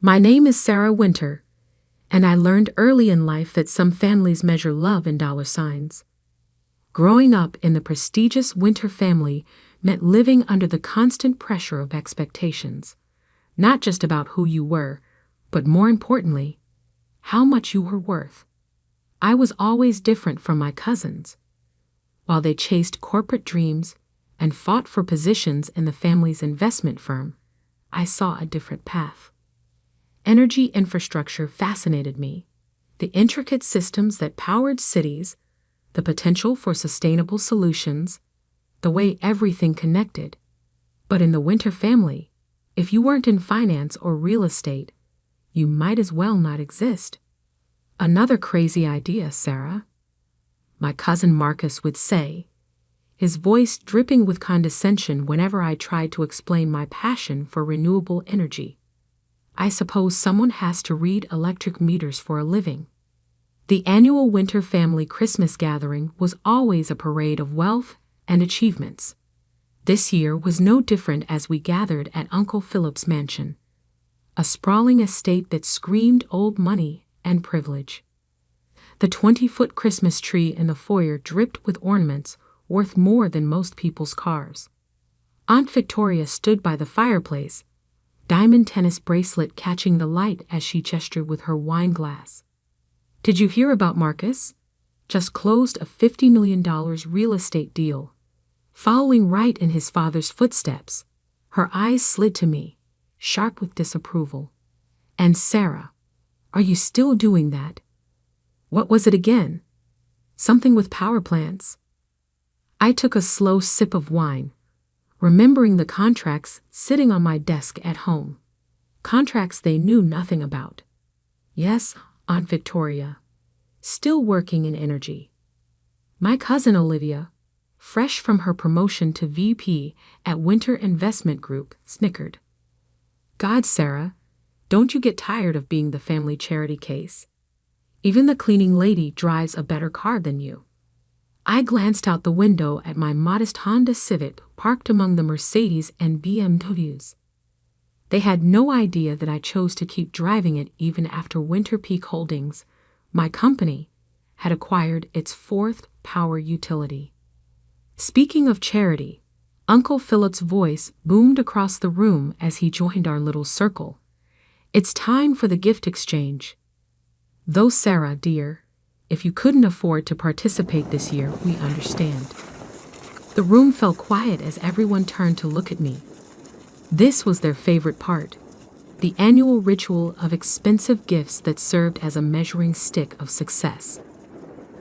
My name is Sarah Winter, and I learned early in life that some families measure love in dollar signs. Growing up in the prestigious Winter family meant living under the constant pressure of expectations, not just about who you were, but more importantly, how much you were worth. I was always different from my cousins. While they chased corporate dreams and fought for positions in the family's investment firm, I saw a different path. Energy infrastructure fascinated me. The intricate systems that powered cities, the potential for sustainable solutions, the way everything connected. But in the Winter family, if you weren't in finance or real estate, you might as well not exist. Another crazy idea, Sarah, my cousin Marcus would say, his voice dripping with condescension whenever I tried to explain my passion for renewable energy. I suppose someone has to read electric meters for a living. The annual Winter family Christmas gathering was always a parade of wealth and achievements. This year was no different as we gathered at Uncle Philip's mansion, a sprawling estate that screamed old money and privilege. The 20-foot Christmas tree in the foyer dripped with ornaments worth more than most people's cars. Aunt Victoria stood by the fireplace, diamond tennis bracelet catching the light as she gestured with her wine glass. Did you hear about Marcus? Just closed a $50 million real estate deal. Following right in his father's footsteps, her eyes slid to me, sharp with disapproval. And Sarah, are you still doing that? What was it again? Something with power plants. I took a slow sip of wine, remembering the contracts sitting on my desk at home. Contracts they knew nothing about. Yes, Aunt Victoria, still working in energy. My cousin Olivia, fresh from her promotion to VP at Winter Investment Group, snickered. God, Sarah, don't you get tired of being the family charity case? Even the cleaning lady drives a better car than you. I glanced out the window at my modest Honda Civic parked among the Mercedes and BMWs. They had no idea that I chose to keep driving it even after Winter Peak Holdings, my company, had acquired its fourth power utility. Speaking of charity, Uncle Philip's voice boomed across the room as he joined our little circle. It's time for the gift exchange. Though Sarah, dear, if you couldn't afford to participate this year, we understand. The room fell quiet as everyone turned to look at me. This was their favorite part, the annual ritual of expensive gifts that served as a measuring stick of success.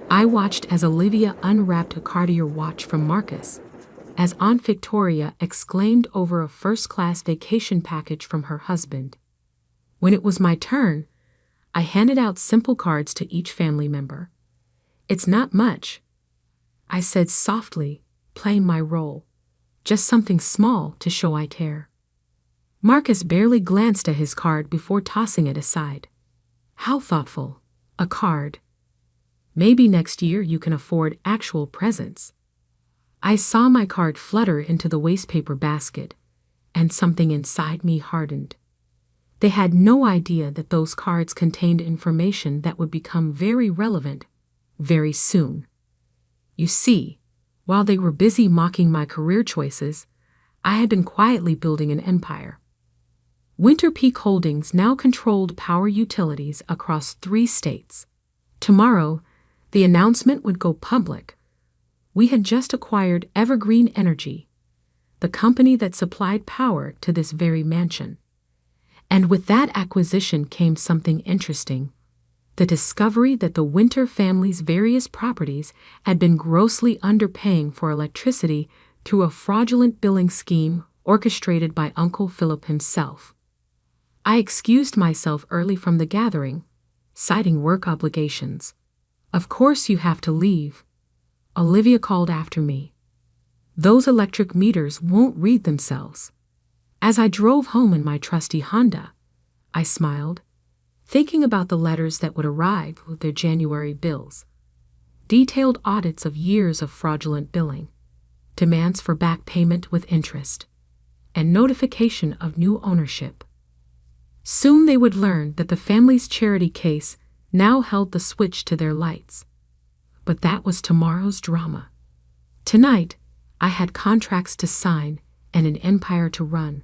I watched as Olivia unwrapped a Cartier watch from Marcus, as Aunt Victoria exclaimed over a first-class vacation package from her husband. When it was my turn, I handed out simple cards to each family member. It's not much, I said softly, playing my role. Just something small to show I care. Marcus barely glanced at his card before tossing it aside. How thoughtful. A card. Maybe next year you can afford actual presents. I saw my card flutter into the wastepaper basket, and something inside me hardened. They had no idea that those cards contained information that would become very relevant very soon. You see, while they were busy mocking my career choices, I had been quietly building an empire. Winter Peak Holdings now controlled power utilities across 3 states. Tomorrow, the announcement would go public. We had just acquired Evergreen Energy, the company that supplied power to this very mansion. And with that acquisition came something interesting. The discovery that the Winter family's various properties had been grossly underpaying for electricity through a fraudulent billing scheme orchestrated by Uncle Philip himself. I excused myself early from the gathering, citing work obligations. Of course you have to leave, Olivia called after me. Those electric meters won't read themselves. As I drove home in my trusty Honda, I smiled, thinking about the letters that would arrive with their January bills. Detailed audits of years of fraudulent billing, demands for back payment with interest, and notification of new ownership. Soon they would learn that the family's charity case now held the switch to their lights. But that was tomorrow's drama. Tonight, I had contracts to sign and an empire to run.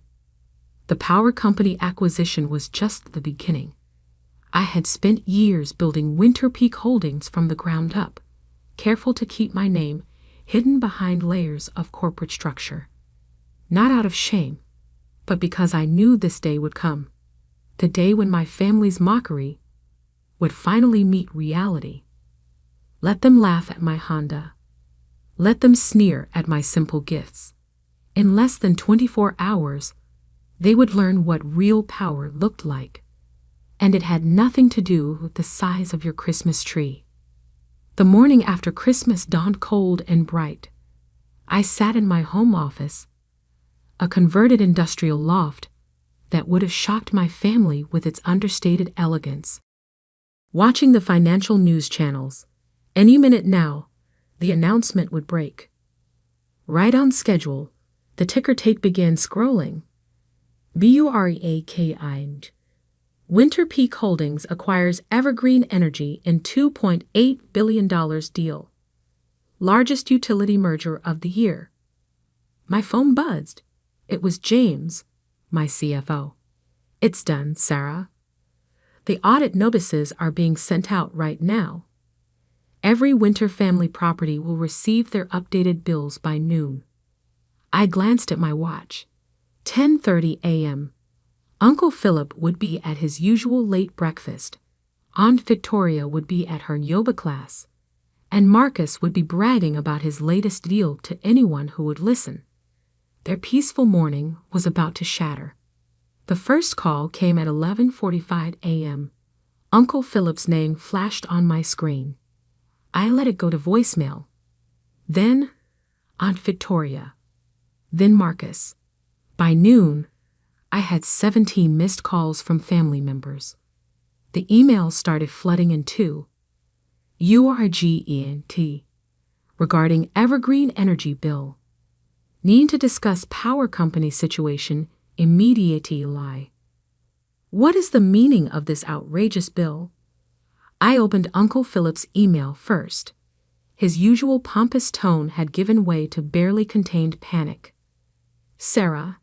The power company acquisition was just the beginning. I had spent years building Winter Peak Holdings from the ground up, careful to keep my name hidden behind layers of corporate structure. Not out of shame, but because I knew this day would come. The day when my family's mockery would finally meet reality. Let them laugh at my Honda. Let them sneer at my simple gifts. In less than 24 hours, they would learn what real power looked like. And it had nothing to do with the size of your Christmas tree. The morning after Christmas dawned cold and bright. I sat in my home office, a converted industrial loft that would have shocked my family with its understated elegance. Watching the financial news channels, any minute now, the announcement would break. Right on schedule, the ticker tape began scrolling. BUREAKI. Winter Peak Holdings acquires Evergreen Energy in $2.8 billion deal. Largest utility merger of the year. My phone buzzed. It was James, my CFO. It's done, Sarah. The audit notices are being sent out right now. Every Winter family property will receive their updated bills by noon. I glanced at my watch. 10:30 a.m. Uncle Philip would be at his usual late breakfast. Aunt Victoria would be at her yoga class. And Marcus would be bragging about his latest deal to anyone who would listen. Their peaceful morning was about to shatter. The first call came at 11:45 a.m. Uncle Philip's name flashed on my screen. I let it go to voicemail. Then, Aunt Victoria. Then Marcus. By noon, I had 17 missed calls from family members. The emails started flooding in too. URGENT. Regarding Evergreen Energy bill. Need to discuss power company situation immediately. What is the meaning of this outrageous bill? I opened Uncle Philip's email first. His usual pompous tone had given way to barely contained panic. Sarah,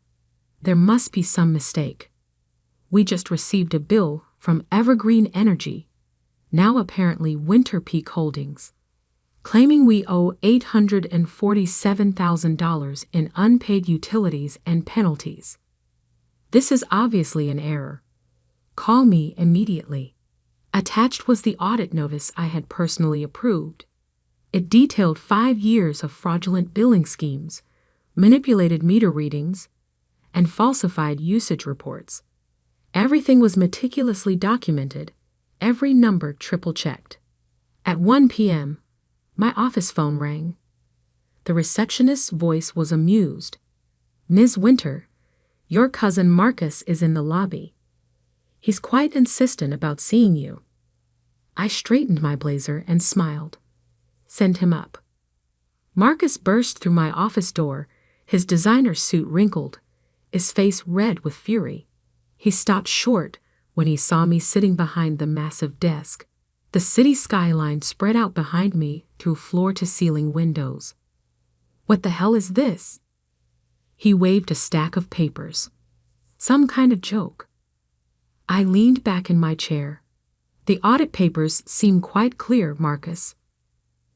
there must be some mistake. We just received a bill from Evergreen Energy, now apparently Winter Peak Holdings, claiming we owe $847,000 in unpaid utilities and penalties. This is obviously an error. Call me immediately. Attached was the audit notice I had personally approved. It detailed 5 years of fraudulent billing schemes, manipulated meter readings, and falsified usage reports. Everything was meticulously documented, every number triple-checked. At 1 p.m., my office phone rang. The receptionist's voice was amused. Ms. Winter, your cousin Marcus is in the lobby. He's quite insistent about seeing you. I straightened my blazer and smiled. Send him up. Marcus burst through my office door, his designer suit wrinkled, his face red with fury. He stopped short when he saw me sitting behind the massive desk. The city skyline spread out behind me through floor-to-ceiling windows. What the hell is this? He waved a stack of papers. Some kind of joke. I leaned back in my chair. The audit papers seem quite clear, Marcus.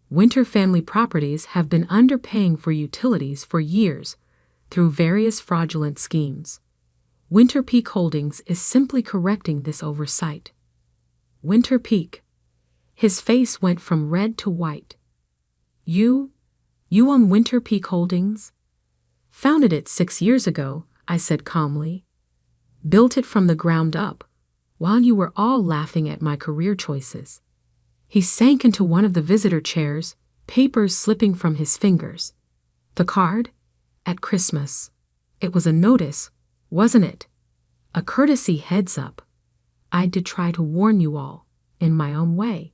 Winter family properties have been underpaying for utilities for years through various fraudulent schemes. Winter Peak Holdings is simply correcting this oversight. Winter Peak. His face went from red to white. You own Winter Peak Holdings? Founded it 6 years ago, I said calmly. Built it from the ground up, while you were all laughing at my career choices. He sank into one of the visitor chairs, papers slipping from his fingers. The card? At Christmas. It was a notice, wasn't it? A courtesy heads up. I did try to warn you all, in my own way.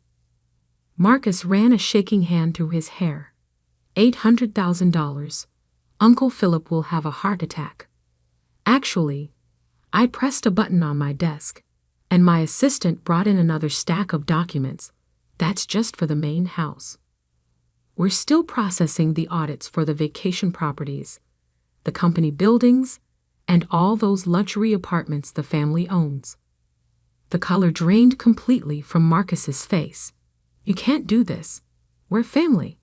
Marcus ran a shaking hand through his hair. $800,000. Uncle Philip will have a heart attack. Actually, I pressed a button on my desk, and my assistant brought in another stack of documents. That's just for the main house. We're still processing the audits for the vacation properties, the company buildings, and all those luxury apartments the family owns. The color drained completely from Marcus's face. You can't do this. We're family.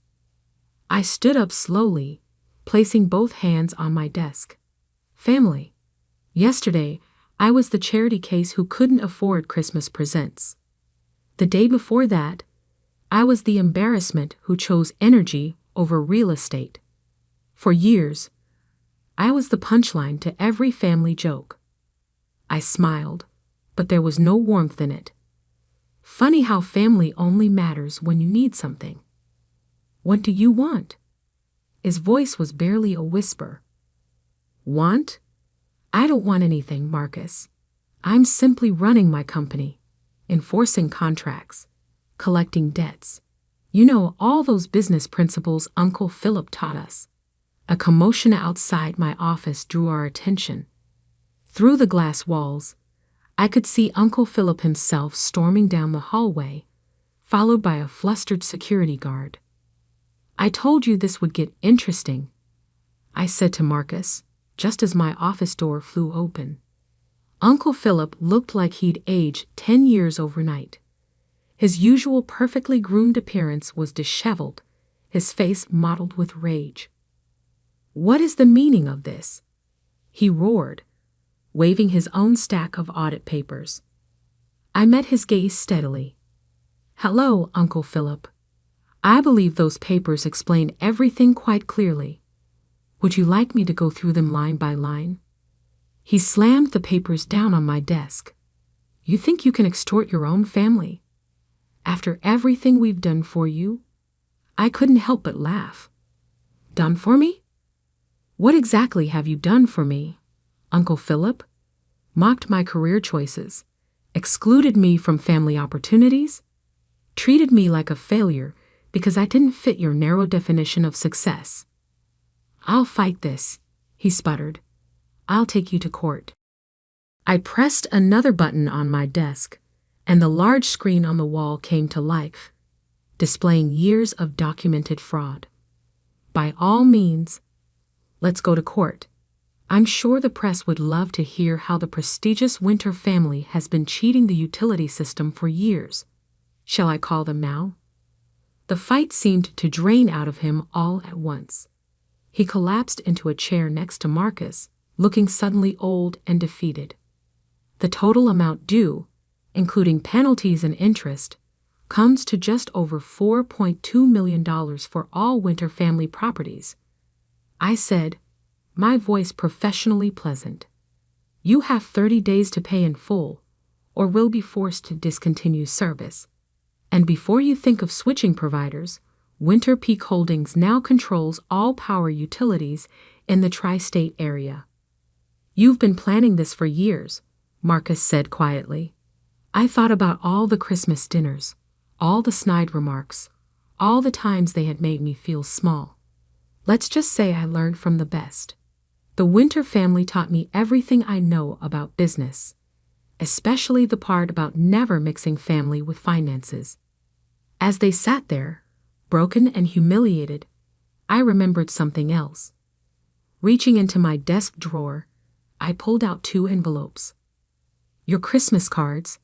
I stood up slowly, placing both hands on my desk. Family. Yesterday, I was the charity case who couldn't afford Christmas presents. The day before that, I was the embarrassment who chose energy over real estate. For years, I was the punchline to every family joke. I smiled, but there was no warmth in it. Funny how family only matters when you need something. What do you want? His voice was barely a whisper. Want? I don't want anything, Marcus. I'm simply running my company, enforcing contracts, collecting debts. You know, all those business principles Uncle Philip taught us. A commotion outside my office drew our attention. Through the glass walls, I could see Uncle Philip himself storming down the hallway, followed by a flustered security guard. I told you this would get interesting, I said to Marcus, just as my office door flew open. Uncle Philip looked like he'd aged 10 years overnight. His usual perfectly groomed appearance was disheveled, his face mottled with rage. What is the meaning of this? He roared, waving his own stack of audit papers. I met his gaze steadily. Hello, Uncle Philip. I believe those papers explain everything quite clearly. Would you like me to go through them line by line? He slammed the papers down on my desk. You think you can extort your own family? After everything we've done for you? I couldn't help but laugh. Done for me? What exactly have you done for me, Uncle Philip? Mocked my career choices, excluded me from family opportunities, treated me like a failure because I didn't fit your narrow definition of success. I'll fight this, he sputtered. I'll take you to court. I pressed another button on my desk, and the large screen on the wall came to life, displaying years of documented fraud. By all means, let's go to court. I'm sure the press would love to hear how the prestigious Winter family has been cheating the utility system for years. Shall I call them now? The fight seemed to drain out of him all at once. He collapsed into a chair next to Marcus, looking suddenly old and defeated. The total amount due, including penalties and interest, comes to just over $4.2 million for all Winter family properties. I said, my voice professionally pleasant. You have 30 days to pay in full, or will be forced to discontinue service. And before you think of switching providers, Winter Peak Holdings now controls all power utilities in the tri-state area. You've been planning this for years, Marcus said quietly. I thought about all the Christmas dinners, all the snide remarks, all the times they had made me feel small. Let's just say I learned from the best. The Winter family taught me everything I know about business, especially the part about never mixing family with finances. As they sat there, broken and humiliated, I remembered something else. Reaching into my desk drawer, I pulled out 2 envelopes. Your Christmas cards,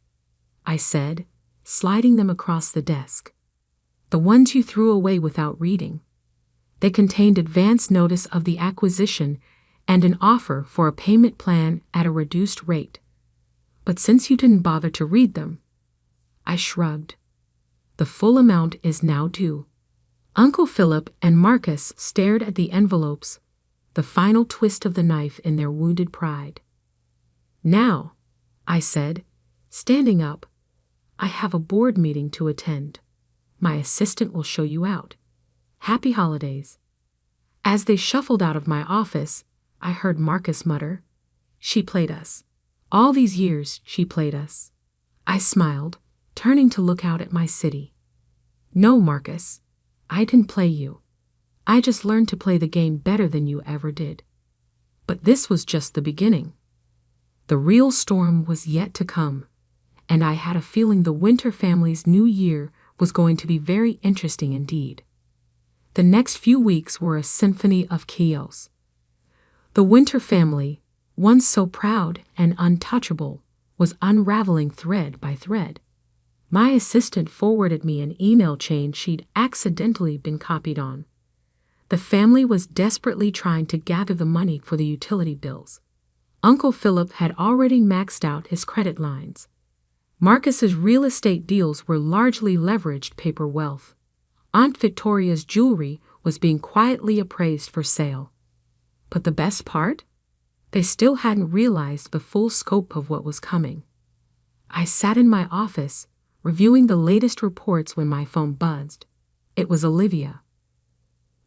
I said, sliding them across the desk. The ones you threw away without reading. They contained advance notice of the acquisition and an offer for a payment plan at a reduced rate. But since you didn't bother to read them, I shrugged. The full amount is now due. Uncle Philip and Marcus stared at the envelopes, the final twist of the knife in their wounded pride. Now, I said, standing up, I have a board meeting to attend. My assistant will show you out. Happy holidays. As they shuffled out of my office, I heard Marcus mutter, She played us. All these years, she played us. I smiled, turning to look out at my city. No, Marcus, I didn't play you. I just learned to play the game better than you ever did. But this was just the beginning. The real storm was yet to come, and I had a feeling the Winter family's new year was going to be very interesting indeed. The next few weeks were a symphony of chaos. The Winter family, once so proud and untouchable, was unraveling thread by thread. My assistant forwarded me an email chain she'd accidentally been copied on. The family was desperately trying to gather the money for the utility bills. Uncle Philip had already maxed out his credit lines. Marcus's real estate deals were largely leveraged paper wealth. Aunt Victoria's jewelry was being quietly appraised for sale. But the best part? They still hadn't realized the full scope of what was coming. I sat in my office, reviewing the latest reports when my phone buzzed. It was Olivia.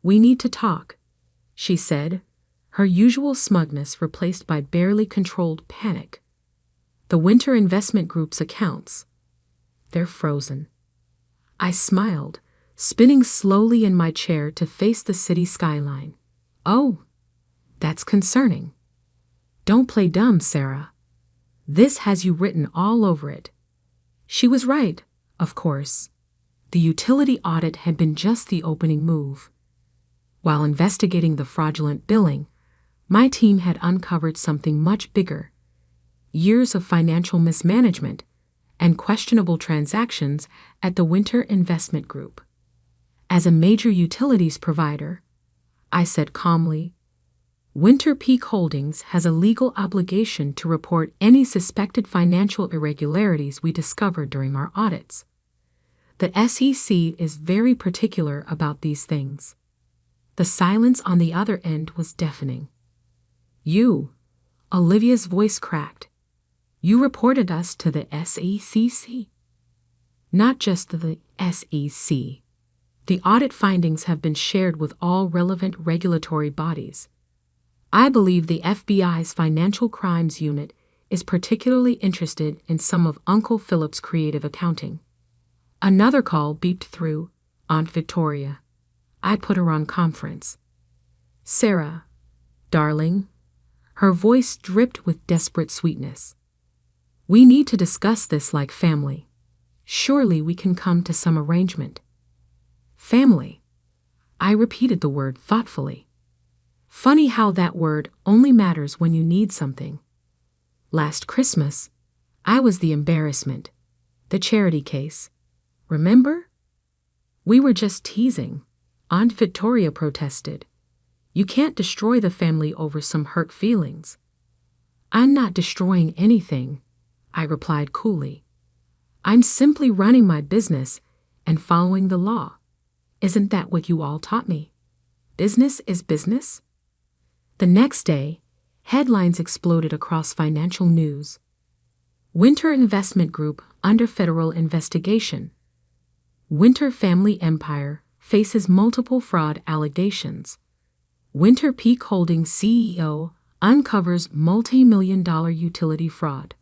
"We need to talk," she said, her usual smugness replaced by barely controlled panic. "The Winter Investment Group's accounts. They're frozen." I smiled, spinning slowly in my chair to face the city skyline. "Oh, that's concerning. Don't play dumb, Sarah. This has you written all over it." She was right, of course. The utility audit had been just the opening move. While investigating the fraudulent billing, my team had uncovered something much bigger: years of financial mismanagement and questionable transactions at the Winter Investment Group. As a major utilities provider, I said calmly, Winter Peak Holdings has a legal obligation to report any suspected financial irregularities we discover during our audits. The SEC is very particular about these things. The silence on the other end was deafening. "You," Olivia's voice cracked, "you reported us to the SEC?" "Not just the SEC. The audit findings have been shared with all relevant regulatory bodies. I believe the FBI's Financial Crimes Unit is particularly interested in some of Uncle Philip's creative accounting." Another call beeped through. Aunt Victoria. I put her on conference. "Sarah, darling." Her voice dripped with desperate sweetness. "We need to discuss this like family. Surely we can come to some arrangement." Family. I repeated the word thoughtfully. Funny how that word only matters when you need something. Last Christmas, I was the embarrassment, the charity case. Remember? "We were just teasing," Aunt Victoria protested. "You can't destroy the family over some hurt feelings." "I'm not destroying anything," I replied coolly. "I'm simply running my business and following the law. Isn't that what you all taught me? Business is business?" The next day, headlines exploded across financial news. Winter Investment Group under federal investigation. Winter family empire faces multiple fraud allegations. Winter Peak Holdings CEO uncovers multi-million-dollar utility fraud.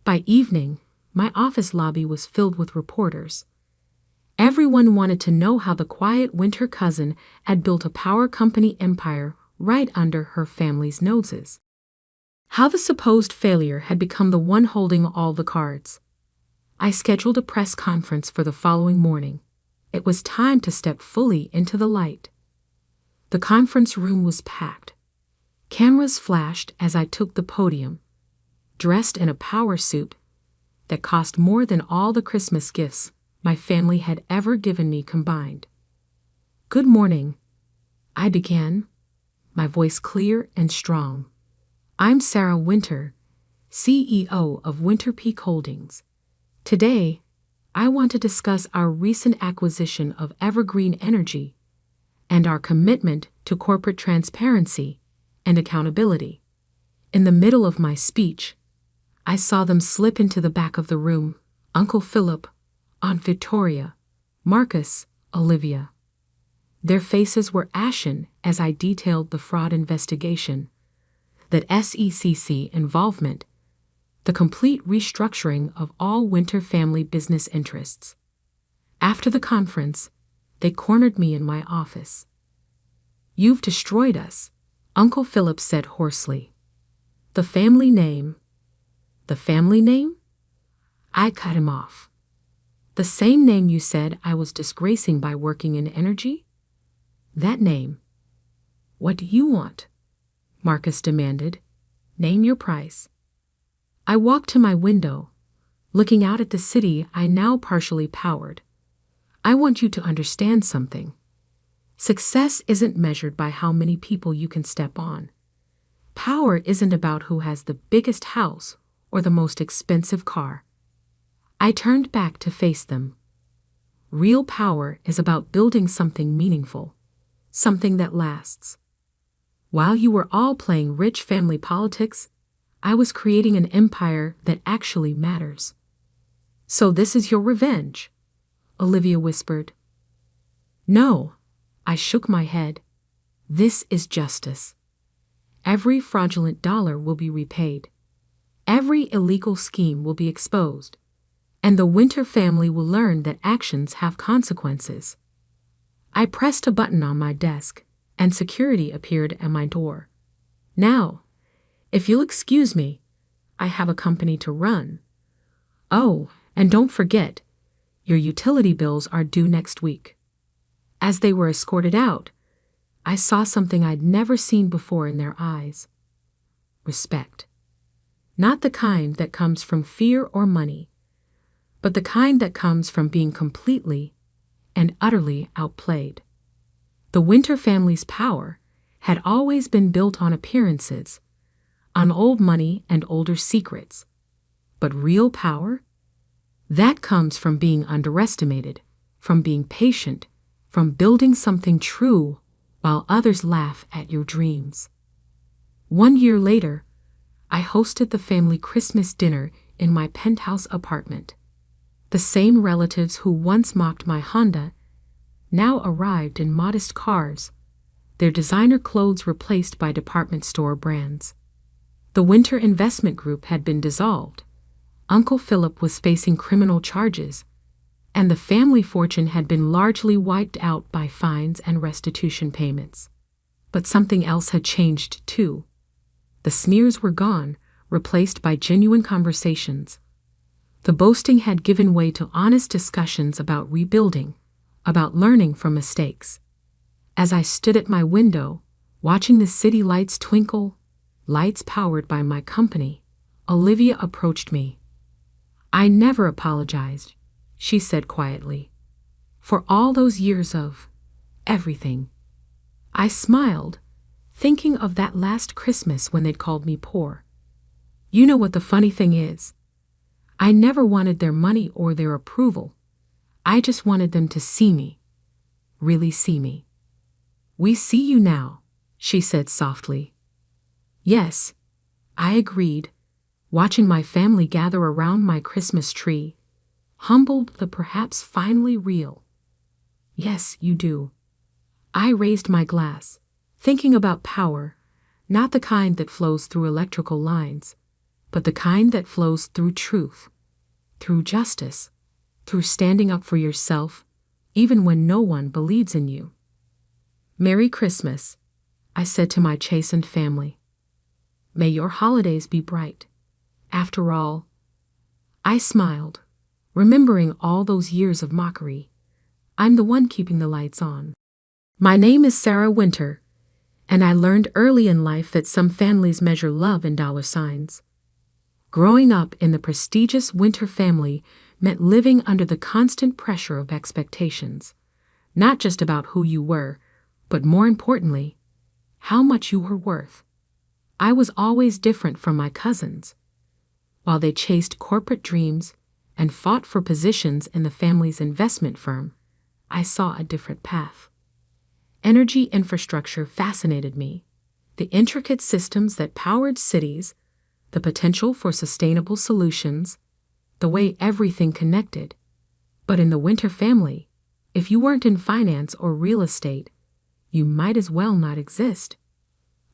By evening, my office lobby was filled with reporters. Everyone wanted to know how the quiet Winter cousin had built a power company empire right under her family's noses. How the supposed failure had become the one holding all the cards. I scheduled a press conference for the following morning. It was time to step fully into the light. The conference room was packed. Cameras flashed as I took the podium, dressed in a power suit that cost more than all the Christmas gifts my family had ever given me combined. "Good morning," I began, my voice clear and strong. "I'm Sarah Winter, CEO of Winter Peak Holdings. Today, I want to discuss our recent acquisition of Evergreen Energy and our commitment to corporate transparency and accountability." In the middle of my speech, I saw them slip into the back of the room: Uncle Philip, Aunt Victoria, Marcus, Olivia. Their faces were ashen as I detailed the fraud investigation, that SEC involvement, the complete restructuring of all Winter family business interests. After the conference, they cornered me in my office. "You've destroyed us," Uncle Philip said hoarsely. "The family name, The family name? I cut him off. The same name you said I was disgracing by working in energy? That name. What do you want? Marcus demanded. Name your price. I walked to my window, looking out at the city I now partially powered. I want you to understand something. Success isn't measured by how many people you can step on. Power isn't about who has the biggest house or the most expensive car. I turned back to face them. Real power is about building something meaningful, something that lasts. While you were all playing rich family politics, I was creating an empire that actually matters. So this is your revenge? Olivia whispered. No, I shook my head. This is justice. Every fraudulent dollar will be repaid. Every illegal scheme will be exposed. And the Winter family will learn that actions have consequences. I pressed a button on my desk, and security appeared at my door. Now, if you'll excuse me, I have a company to run. Oh, and don't forget, your utility bills are due next week. As they were escorted out, I saw something I'd never seen before in their eyes. Respect. Not the kind that comes from fear or money, but the kind that comes from being completely and utterly outplayed. The Winter family's power had always been built on appearances, on old money and older secrets. But real power? That comes from being underestimated, from being patient, from building something true while others laugh at your dreams. 1 year later, I hosted the family Christmas dinner in my penthouse apartment. The same relatives who once mocked my Honda now arrived in modest cars, their designer clothes replaced by department store brands. The Winter Investment Group had been dissolved. Uncle Philip was facing criminal charges, and the family fortune had been largely wiped out by fines and restitution payments. But something else had changed too. The smears were gone, replaced by genuine conversations. The boasting had given way to honest discussions about rebuilding, about learning from mistakes. As I stood at my window, watching the city lights twinkle, lights powered by my company, Olivia approached me. I never apologized, she said quietly, for all those years of everything. I smiled, thinking of that last Christmas when they'd called me poor. You know what the funny thing is? I never wanted their money or their approval. I just wanted them to see me. Really see me. We see you now, she said softly. Yes, I agreed, watching my family gather around my Christmas tree, humbled but perhaps finally real. Yes, you do. I raised my glass, thinking about power, not the kind that flows through electrical lines, but the kind that flows through truth, through justice, through standing up for yourself, even when no one believes in you. Merry Christmas, I said to my chastened family. May your holidays be bright. After all, I smiled, remembering all those years of mockery. I'm the one keeping the lights on. My name is Sarah Winter, and I learned early in life that some families measure love in dollar signs. Growing up in the prestigious Winter family meant living under the constant pressure of expectations, not just about who you were, but more importantly, how much you were worth. I was always different from my cousins. While they chased corporate dreams and fought for positions in the family's investment firm, I saw a different path. Energy infrastructure fascinated me, the intricate systems that powered cities, the potential for sustainable solutions, the way everything connected. But in the Winter family, if you weren't in finance or real estate, you might as well not exist.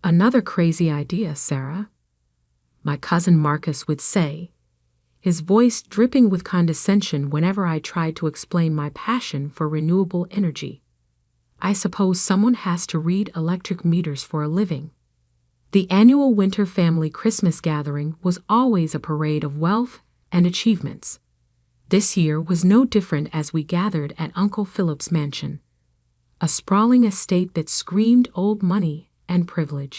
Another crazy idea, Sarah, my cousin Marcus would say, his voice dripping with condescension whenever I tried to explain my passion for renewable energy. I suppose someone has to read electric meters for a living. The annual Winter family Christmas gathering was always a parade of wealth and achievements. This year was no different as we gathered at Uncle Philip's mansion, a sprawling estate that screamed old money and privilege.